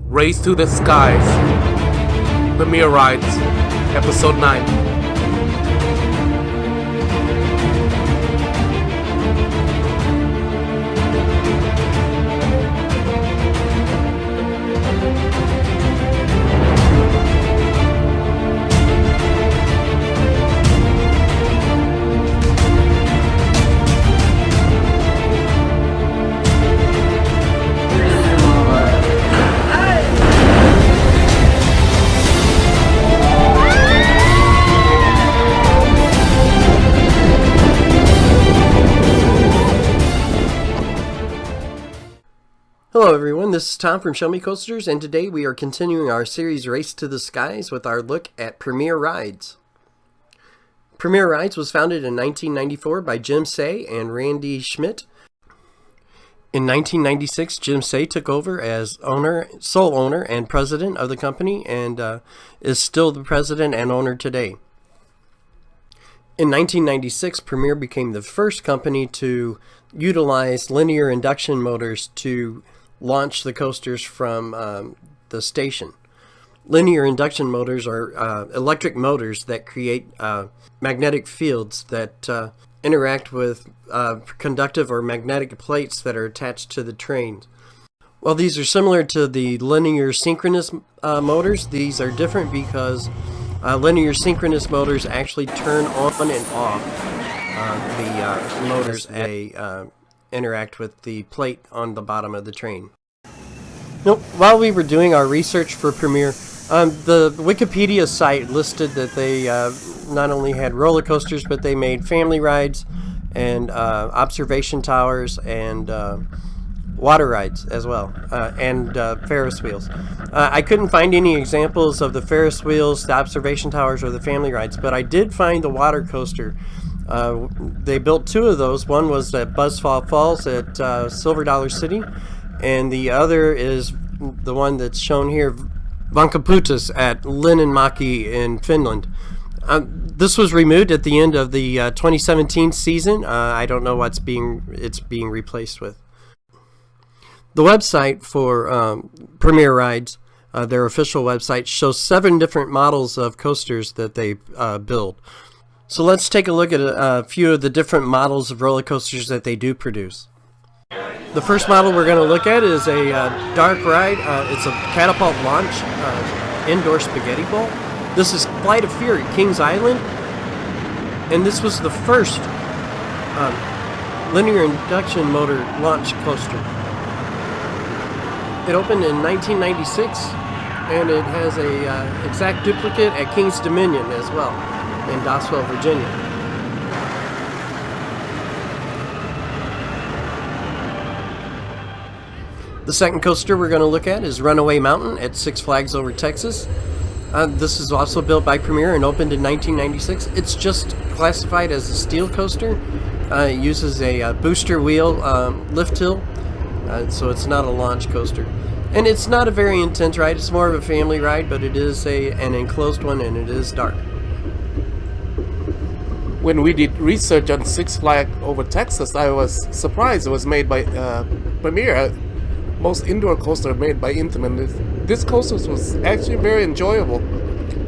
Race to the Skies, Premier Rides, Episode 9. Hello everyone, this is Tom from Show Me Coasters, and today we are continuing our series Race to the Skies with our look at Premier Rides. Premier Rides was founded in 1994 by Jim Say and Randy Schmidt. In 1996, Jim Say took over as sole owner and president of the company, and is still the president and owner today. In 1996, Premier became the first company to utilize linear induction motors to launch the coasters from the station. Linear induction motors are electric motors that create magnetic fields that interact with conductive or magnetic plates that are attached to the train. While these are similar to the linear synchronous motors, these are different because linear synchronous motors actually turn on and off the motors as they interact with the plate on the bottom of the train. While we were doing our research for Premier, the Wikipedia site listed that they not only had roller coasters, but they made family rides and observation towers and water rides as well, and Ferris wheels. I couldn't find any examples of the Ferris wheels, the observation towers, or the family rides, but I did find the water coaster. They built two of those. One was at Buzzfall Falls at Silver Dollar City, and the other is the one that's shown here, Vankaputas at Linnanmäki in Finland. This was removed at the end of the 2017 season. I don't know what's it's being replaced with. The website for Premier Rides, their official website, shows 7 different models of coasters that they build. So let's take a look at a few of the different models of roller coasters that they do produce. The first model we're going to look at is a dark ride. It's a catapult launch indoor spaghetti bowl. This is Flight of Fear at Kings Island, and this was the first linear induction motor launch coaster. It opened in 1996, and it has a exact duplicate at Kings Dominion as well, in Doswell, Virginia. The second coaster we're going to look at is Runaway Mountain at Six Flags Over Texas. This is also built by Premier and opened in 1996. It's just classified as a steel coaster. It uses a booster wheel lift hill, so it's not a launch coaster. And it's not a very intense ride. It's more of a family ride, but it is an enclosed one, and it is dark. When we did research on Six Flags Over Texas, I was surprised it was made by Premier, most indoor coaster made by Intamin. This coaster was actually very enjoyable.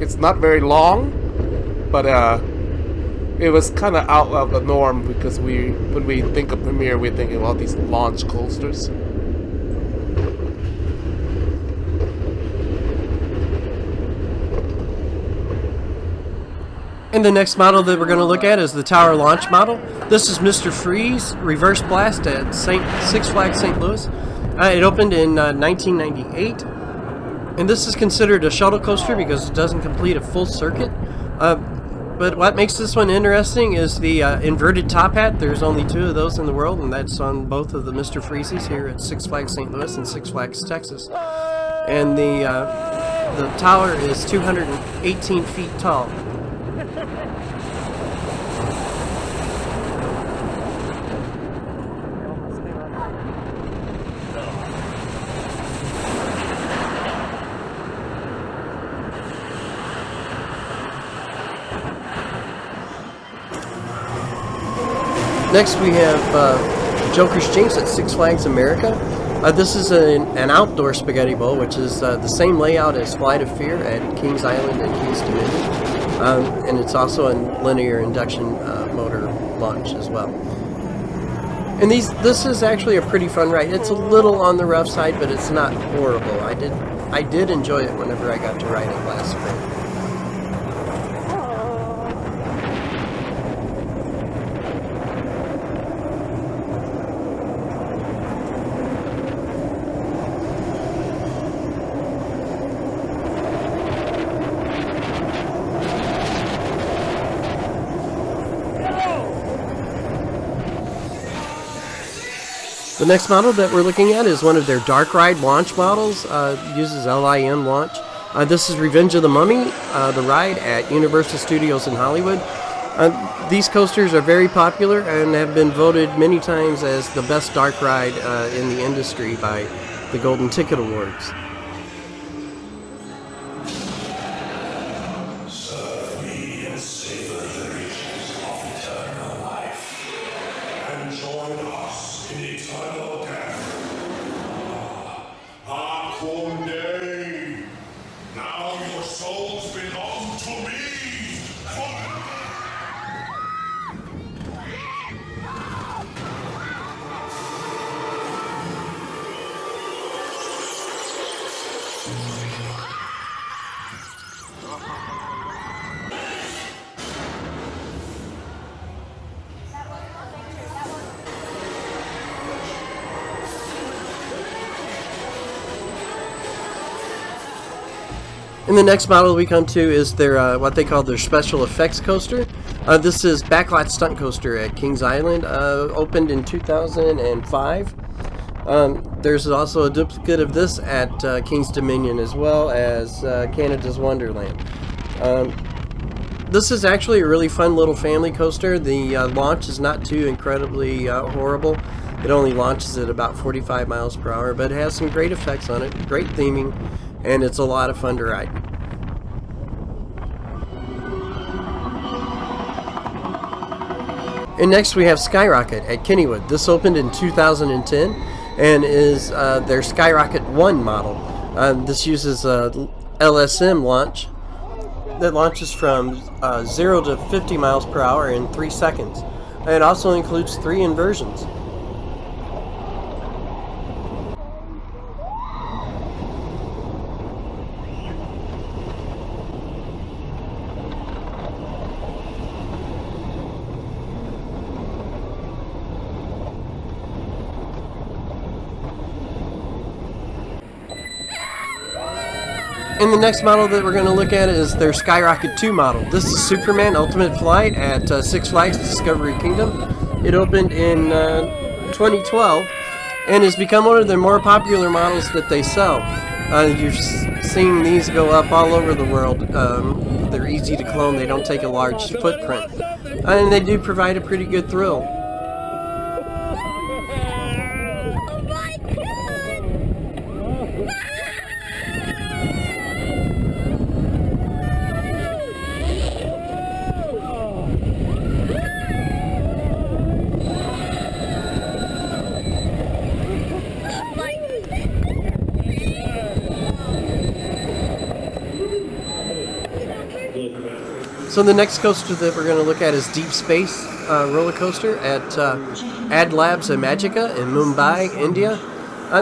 It's not very long, but it was kind of out of the norm because when we think of Premier, we're thinking about these launch coasters. And the next model that we're going to look at is the Tower Launch model. This is Mr. Freeze Reverse Blast at Six Flags St. Louis. It opened in 1998, and this is considered a shuttle coaster because it doesn't complete a full circuit. But what makes this one interesting is the inverted top hat. There's only 2 of those in the world, and that's on both of the Mr. Freezes here at Six Flags St. Louis and Six Flags Texas. And the tower is 218 feet tall. Next we have Joker's Chinks at Six Flags America. This is an outdoor spaghetti bowl, which is the same layout as Flight of Fear at Kings Island and Kings Dominion. And it's also a linear induction motor launch as well. And this is actually a pretty fun ride. It's a little on the rough side, but it's not horrible. I did enjoy it whenever I got to ride it last spring. The next model that we're looking at is one of their dark ride launch models. Uses LIN launch. This is Revenge of the Mummy, the ride at Universal Studios in Hollywood. These coasters are very popular and have been voted many times as the best dark ride in the industry by the Golden Ticket Awards. Serve me and savor the riches of eternal life, and join us in eternal death. Aquam Day! Now your souls belong to me! And the next model we come to is their what they call their special effects coaster. This is Backlot Stunt Coaster at Kings Island, opened in 2005. There's also a duplicate of this at Kings Dominion as well as Canada's Wonderland. This is actually a really fun little family coaster. The launch is not too incredibly horrible. It only launches at about 45 miles per hour, but it has some great effects on it, great theming, and it's a lot of fun to ride. And next we have Skyrocket at Kennywood. This opened in 2010 and is their Skyrocket 1 model. This uses a LSM launch that launches from 0 to 50 miles per hour in 3 seconds. It also includes 3 inversions. And the next model that we're going to look at is their Skyrocket 2 model. This is Superman Ultimate Flight at Six Flags Discovery Kingdom. It opened in 2012 and has become one of their more popular models that they sell. You're seeing these go up all over the world. They're easy to clone, they don't take a large footprint. And they do provide a pretty good thrill. So the next coaster that we're going to look at is Deep Space roller coaster at Adlabs and Majica in Mumbai, India.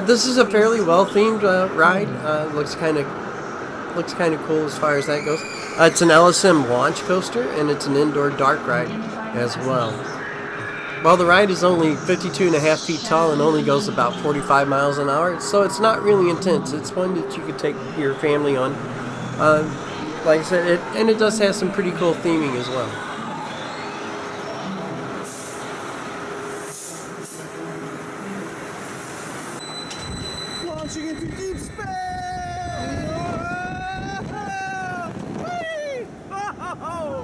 This is a fairly well themed ride. Looks kind of cool as far as that goes. It's an LSM launch coaster and it's an indoor dark ride as well. While the ride is only 52.5 feet tall and only goes about 45 miles an hour, so it's not really intense. It's one that you could take your family on. Like I said, it does have some pretty cool theming as well. Launching into deep space! Whee! Oh!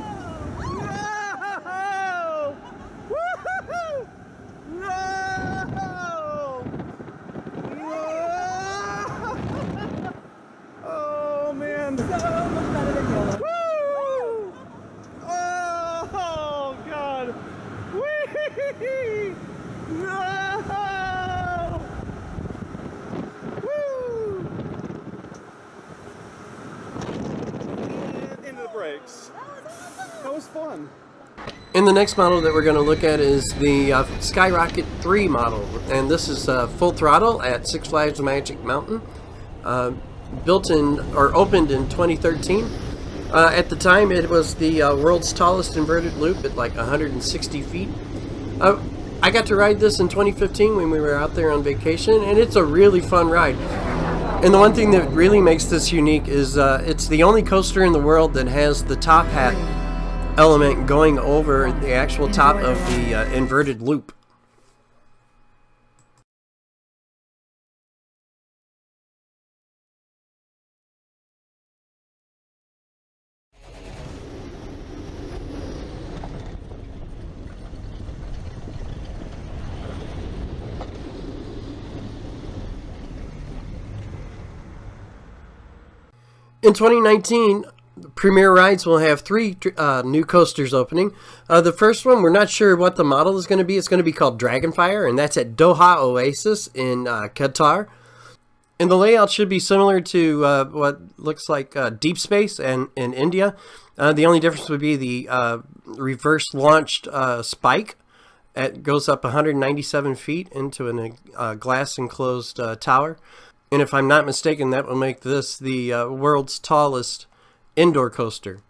Whoa! Woo-hoo-hoo! Whoa! Whoa! Oh man! So much better than yellow. Woo! Oh God! Whee! No! bikes. That was fun. And the next model that we're going to look at is the Skyrocket 3 model. And this is full throttle at Six Flags Magic Mountain. Built in, or opened in 2013. At the time, it was the world's tallest inverted loop at like 160 feet. I got to ride this in 2015 when we were out there on vacation, and it's a really fun ride. And the one thing that really makes this unique is it's the only coaster in the world that has the top hat element going over the actual top of the inverted loop. In 2019, Premier Rides will have 3 new coasters opening. The first one, we're not sure what the model is going to be. It's going to be called Dragonfire, and that's at Doha Oasis in Qatar. And the layout should be similar to what looks like Deep Space and in India. The only difference would be the reverse-launched spike. It goes up 197 feet into a glass-enclosed tower. And if I'm not mistaken, that will make this the world's tallest indoor coaster.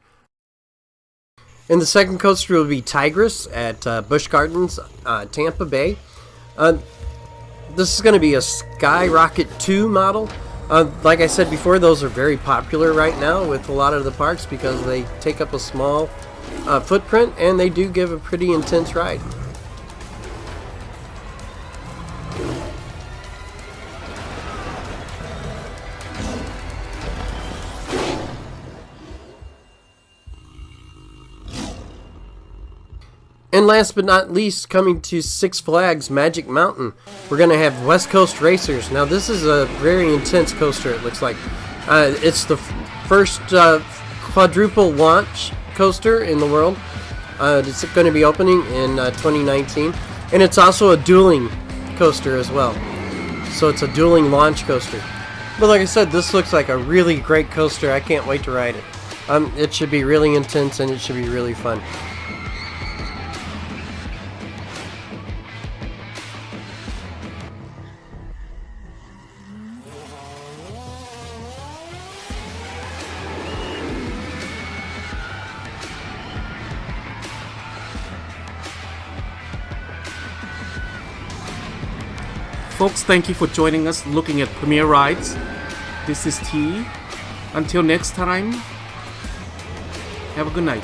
And the second coaster will be Tigress at Busch Gardens, Tampa Bay. This is going to be a Skyrocket 2 model. Like I said before, those are very popular right now with a lot of the parks because they take up a small footprint and they do give a pretty intense ride. And last but not least, coming to Six Flags Magic Mountain, we're going to have West Coast Racers. Now this is a very intense coaster, it looks like. It's the first quadruple launch coaster in the world. It's going to be opening in 2019. And it's also a dueling coaster as well. So it's a dueling launch coaster. But like I said, this looks like a really great coaster. I can't wait to ride it. It should be really intense and it should be really fun. Folks, thank you for joining us looking at Premier Rides. This is T. Until next time, have a good night.